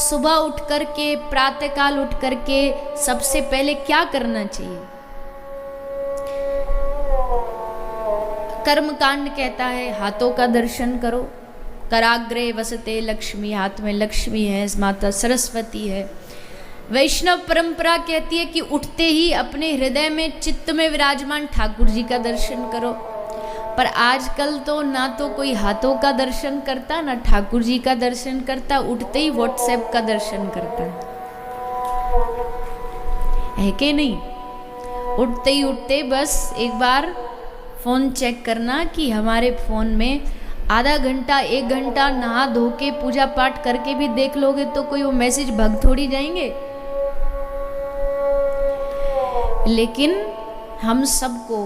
सुबह उठ करके, प्रातःकाल उठ करके सबसे पहले क्या करना चाहिए? कर्मकांड कहता है हाथों का दर्शन करो। कराग्रे वसते लक्ष्मी, हाथ में लक्ष्मी है, माता सरस्वती है। वैष्णव परंपरा कहती है कि उठते ही अपने हृदय में, चित्त में विराजमान ठाकुर जी का दर्शन करो। पर आजकल तो ना तो कोई हाथों का दर्शन करता, ना ठाकुर जी का दर्शन करता, उठते ही व्हाट्सएप का दर्शन करता है कि नहीं? उठते बस एक बार फोन चेक करना कि हमारे फोन में आधा घंटा 1 घंटा नहा धो के पूजा पाठ करके भी देख लोगे तो कोई वो मैसेज भग थोड़ी जाएंगे। लेकिन हम सबको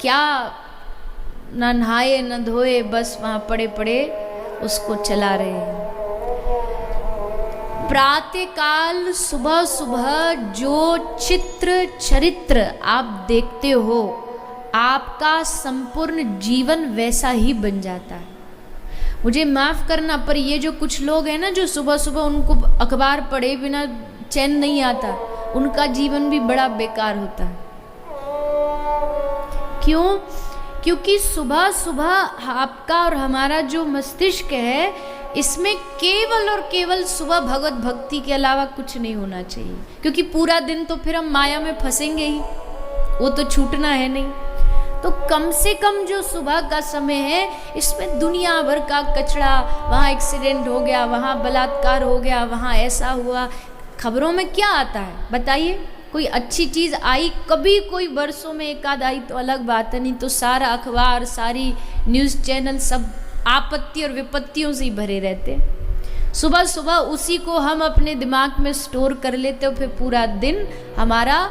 क्या, ना नहाए न धोए, बस वहां पड़े पड़े उसको चला रहे हैं। प्रातःकाल सुबह सुबह जो चित्र चरित्र आप देखते हो, आपका संपूर्ण जीवन वैसा ही बन जाता है। मुझे माफ करना, पर ये जो कुछ लोग हैं ना, जो सुबह सुबह उनको अखबार पढ़े बिना चैन नहीं आता, उनका जीवन भी बड़ा बेकार होता है। क्यों? क्योंकि सुबह सुबह आपका और हमारा जो मस्तिष्क है, इसमें केवल और केवल सुबह भगवत भक्ति के अलावा कुछ नहीं होना चाहिए। क्योंकि पूरा दिन तो फिर हम माया में फंसेंगे ही, वो तो छूटना है नहीं। तो कम से कम जो सुबह का समय है, इसमें दुनिया भर का कचरा, वहाँ एक्सीडेंट हो गया, वहाँ बलात्कार हो गया, वहाँ ऐसा हुआ, खबरों में क्या आता है बताइए? कोई अच्छी चीज़ आई कभी? कोई वर्षों में एक आध आई तो अलग बात है, नहीं तो सारा अखबार, सारी न्यूज़ चैनल सब आपत्ति और विपत्तियों से ही भरे रहते। सुबह सुबह उसी को हम अपने दिमाग में स्टोर कर लेते हो, फिर पूरा दिन हमारा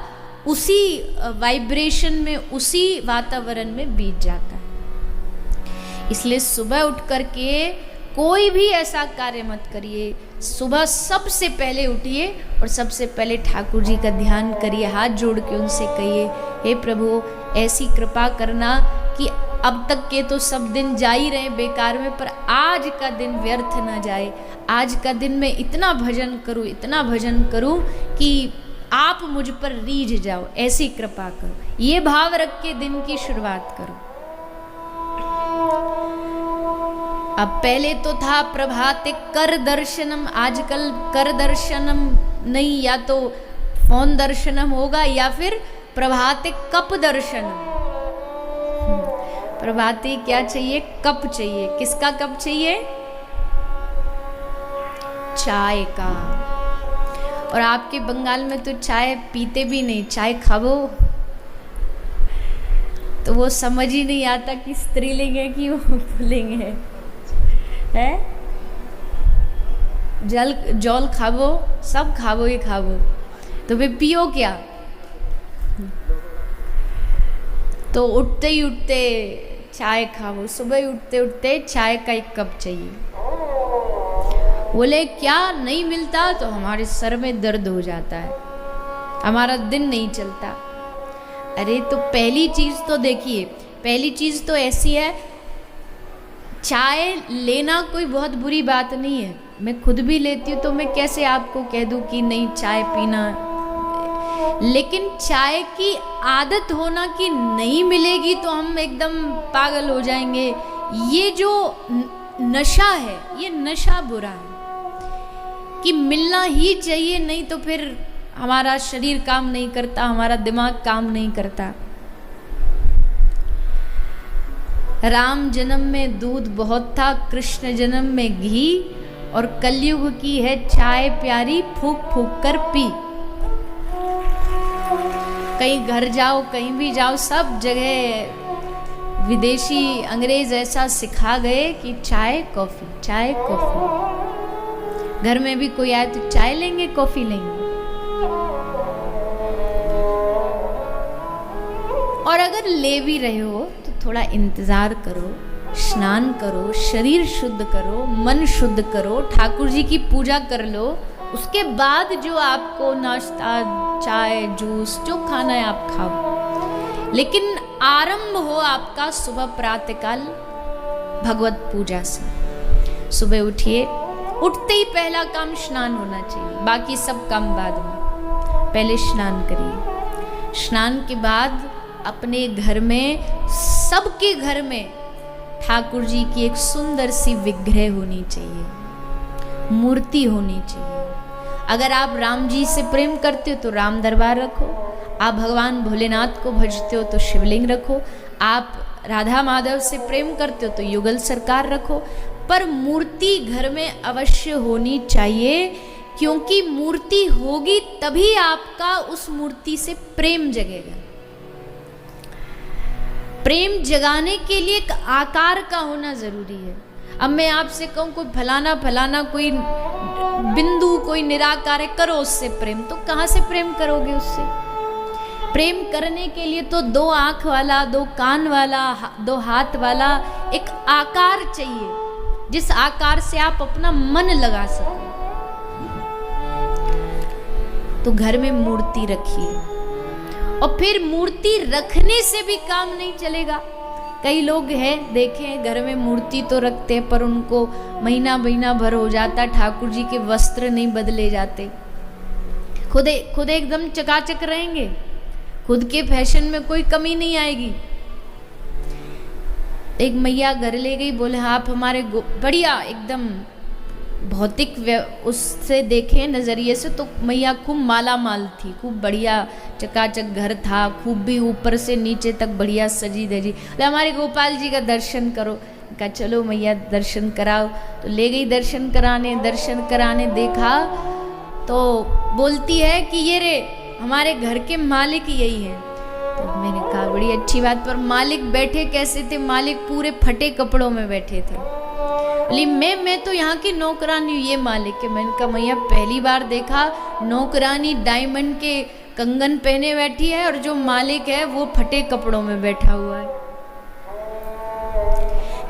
उसी वाइब्रेशन में, उसी वातावरण में बीत जाता है। इसलिए सुबह उठ करके कोई भी ऐसा कार्य मत करिए। सुबह सबसे पहले उठिए और सबसे पहले ठाकुर जी का ध्यान करिए, हाथ जोड़ के उनसे कहिए, हे प्रभु ऐसी कृपा करना कि अब तक के तो सब दिन जा ही रहे बेकार में, पर आज का दिन व्यर्थ ना जाए। आज का दिन मैं इतना भजन करूं, इतना भजन करूं कि आप मुझ पर रीझ जाओ, ऐसी कृपा करो। ये भाव रख के दिन की शुरुआत करो। अब पहले तो था प्रभाते कर दर्शनम, आजकल कर दर्शनम नहीं, या तो फोन दर्शनम होगा या फिर प्रभाते कप दर्शनम। प्रभाते क्या चाहिए? कप चाहिए। किसका कप चाहिए? चाय का। और आपके बंगाल में तो चाय पीते भी नहीं, चाय खाओ तो वो समझ ही नहीं आता कि स्त्रीलिंग है कि वो पुल्लिंग है। जल खावो, सब खावो ही खावो, तो वे पियो क्या? तो उठते ही उठते चाय खाओ, सुबह उठते उठते चाय का 1 कप चाहिए। बोले क्या नहीं मिलता तो हमारे सर में दर्द हो जाता है, हमारा दिन नहीं चलता। अरे तो पहली चीज़ तो देखिए, पहली चीज़ तो ऐसी है, चाय लेना कोई बहुत बुरी बात नहीं है। मैं खुद भी लेती हूँ, तो मैं कैसे आपको कह दूँ कि नहीं चाय पीना, लेकिन चाय की आदत होना कि नहीं मिलेगी तो हम एकदम पागल हो जाएंगे, ये जो नशा है, ये नशा बुरा है कि मिलना ही चाहिए, नहीं तो फिर हमारा शरीर काम नहीं करता, हमारा दिमाग काम नहीं करता। राम जन्म में दूध बहुत था, कृष्ण जन्म में घी, और कलयुग की है चाय प्यारी, फूक फूक कर पी। कहीं घर जाओ, कहीं भी जाओ, सब जगह विदेशी अंग्रेज ऐसा सिखा गए कि चाय कॉफी, चाय कॉफी। घर में भी कोई आए तो चाय लेंगे, कॉफी लेंगे। और अगर ले भी रहे हो तो थोड़ा इंतजार करो, स्नान करो, शरीर शुद्ध करो, मन शुद्ध करो, ठाकुर जी की पूजा कर लो, उसके बाद जो आपको नाश्ता, चाय, जूस जो खाना है आप खाओ। लेकिन आरंभ हो आपका सुबह प्रातःकाल भगवत पूजा से। सुबह उठिए, उठते ही पहला काम स्नान होना चाहिए, बाकी सब काम बाद में। पहले स्नान करिए। स्नान के बाद अपने घर में, सबके घर में ठाकुर जी की एक सुंदर सी विग्रह होनी चाहिए, मूर्ति होनी चाहिए। अगर आप राम जी से प्रेम करते हो तो राम दरबार रखो, आप भगवान भोलेनाथ को भजते हो तो शिवलिंग रखो, आप राधा माधव से प्रेम करते हो तो युगल सरकार रखो, पर मूर्ति घर में अवश्य होनी चाहिए, क्योंकि मूर्ति होगी तभी आपका उस मूर्ति से प्रेम जगेगा। प्रेम जगाने के लिए एक आकार का होना जरूरी है। अब मैं आपसे कहूँ कोई फलाना फलाना कोई बिंदु कोई निराकार है, करो उससे प्रेम, तो कहाँ से प्रेम करोगे उससे? प्रेम करने के लिए तो 2 आँख वाला, 2 कान वाला, 2 हाथ वाला एक आकार चाहिए, जिस आकार से आप अपना मन लगा सको। तो घर में मूर्ति रखिए। और फिर मूर्ति रखने से भी काम नहीं चलेगा। कई लोग हैं देखें, घर में मूर्ति तो रखते हैं पर उनको महीना महीना भर हो जाता, ठाकुर जी के वस्त्र नहीं बदले जाते, खुद एकदम चकाचक रहेंगे, खुद के फैशन में कोई कमी नहीं आएगी। एक मैया घर ले गई, बोले आप हमारे बढ़िया एकदम भौतिक उससे देखें नज़रिए से तो मैया खूब माला माल थी, खूब बढ़िया चकाचक घर था, खूब भी ऊपर से नीचे तक बढ़िया सजी धजी। बोले हमारे गोपाल जी का दर्शन करो। कहा चलो मैया दर्शन कराओ। तो ले गई दर्शन कराने देखा तो बोलती है कि ये रे हमारे घर के मालिक यही हैं। तो मैंने कहा बड़ी अच्छी बात, पर मालिक बैठे कैसे थे? मालिक पूरे फटे कपड़ों में बैठे थे। बोली मैं तो यहाँ की नौकरानी हूँ, ये मालिक है। मैंने कहा मैया पहली बार देखा नौकरानी डायमंड के कंगन पहने बैठी है और जो मालिक है वो फटे कपड़ों में बैठा हुआ है।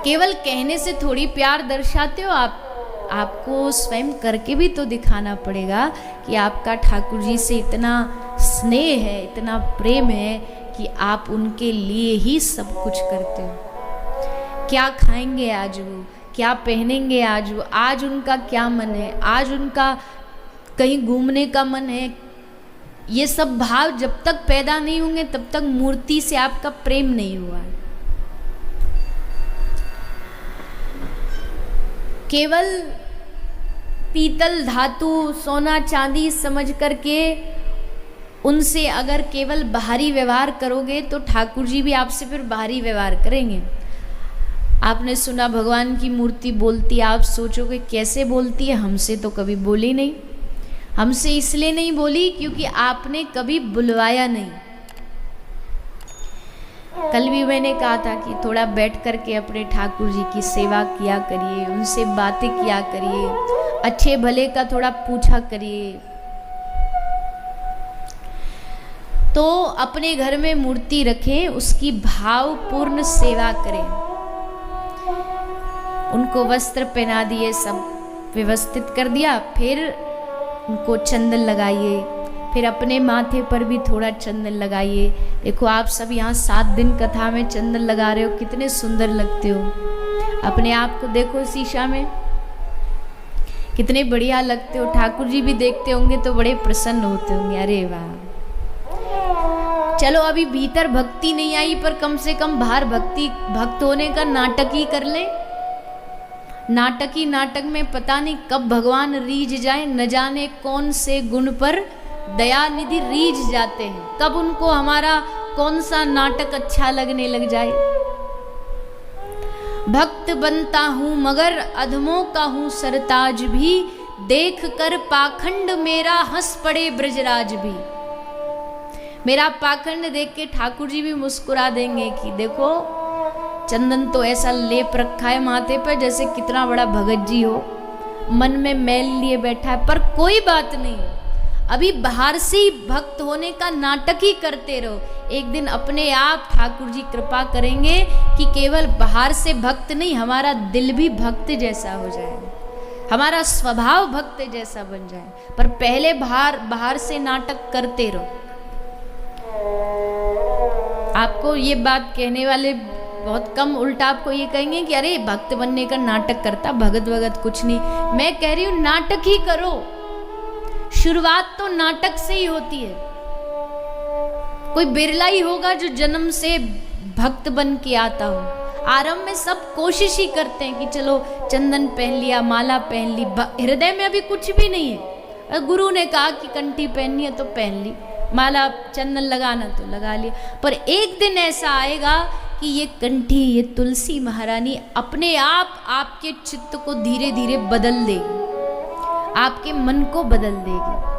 केवल कहने से थोड़ी प्यार दर्शाते हो आप, आपको स्वयं करके भी तो दिखाना पड़ेगा कि आपका ठाकुर जी से इतना स्नेह है, इतना प्रेम है कि आप उनके लिए ही सब कुछ करते हो। क्या खाएंगे आज वो, क्या पहनेंगे आज वो, आज उनका क्या मन है, आज उनका कहीं घूमने का मन है। ये सब भाव जब तक पैदा नहीं होंगे तब तक मूर्ति से आपका प्रेम नहीं हुआ है। केवल पीतल धातु सोना चांदी समझ करके उनसे अगर केवल बाहरी व्यवहार करोगे तो ठाकुर जी भी आपसे फिर बाहरी व्यवहार करेंगे। आपने सुना भगवान की मूर्ति बोलती, आप सोचोगे कैसे बोलती है? हमसे तो कभी बोली नहीं। हमसे इसलिए नहीं बोली क्योंकि आपने कभी बुलवाया नहीं। कल भी मैंने कहा था कि थोड़ा बैठ करके अपने ठाकुर जी की सेवा किया करिए, उनसे बातें किया करिए, अच्छे भले का थोड़ा पूछा करिए। तो अपने घर में मूर्ति रखें, उसकी भावपूर्ण सेवा करें। उनको वस्त्र पहना दिए, सब व्यवस्थित कर दिया, फिर उनको चंदन लगाइए, फिर अपने माथे पर भी थोड़ा चंदन लगाइए। देखो आप सब यहाँ 7 दिन कथा में चंदन लगा रहे हो, कितने सुंदर लगते हो। अपने आप को देखो शीशा में, कितने बढ़िया लगते हो। ठाकुर जी भी देखते होंगे तो बड़े प्रसन्न होते होंगे, अरे वाह। चलो अभी भीतर भक्ति नहीं आई पर कम से कम बाहर भक्त होने का नाटक ही कर ले। नाटक में पता नहीं कब भगवान रीझ जाए, न जाने कौन से गुण पर दयानिधि रीझ जाते हैं, कब उनको हमारा कौन सा नाटक अच्छा लगने लग जाए। भक्त बनता हूँ मगर अधमों का हूँ सरताज भी, देख कर पाखंड मेरा हंस पड़े ब्रजराज भी। मेरा पाखंड देख के ठाकुर जी भी मुस्कुरा देंगे कि देखो चंदन तो ऐसा लेप रखा है माथे पर जैसे कितना बड़ा भगत जी हो, मन में मैल लिए बैठा है। पर कोई बात नहीं, अभी बाहर से ही भक्त होने का नाटक ही करते रहो। एक दिन अपने आप ठाकुर जी कृपा करेंगे कि केवल बाहर से भक्त नहीं, हमारा दिल भी भक्त जैसा हो जाए, हमारा स्वभाव भक्त जैसा बन जाए। पर पहले बाहर से नाटक करते रहो। आपको ये बात कहने वाले बहुत कम उल्टा आपको ये कहेंगे कि अरे भक्त बनने का नाटक करता, भगत भगत कुछ नहीं। मैं कह रही हूँ नाटक ही करो, शुरुआत तो नाटक से ही होती है। कोई बिरला ही होगा जो जन्म से भक्त बन के आता हो। आरंभ में सब कोशिश ही करते हैं कि चलो चंदन पहन लिया, माला पहन ली, हृदय में अभी कुछ भी नहीं है। गुरु ने कहा कि कंठी पहननी है तो पहन ली, माला चंदन लगाना तो लगा लिया। पर एक दिन ऐसा आएगा कि ये कंठी, ये तुलसी महारानी अपने आप आपके चित्त को धीरे धीरे बदल देगी, आपके मन को बदल देगी।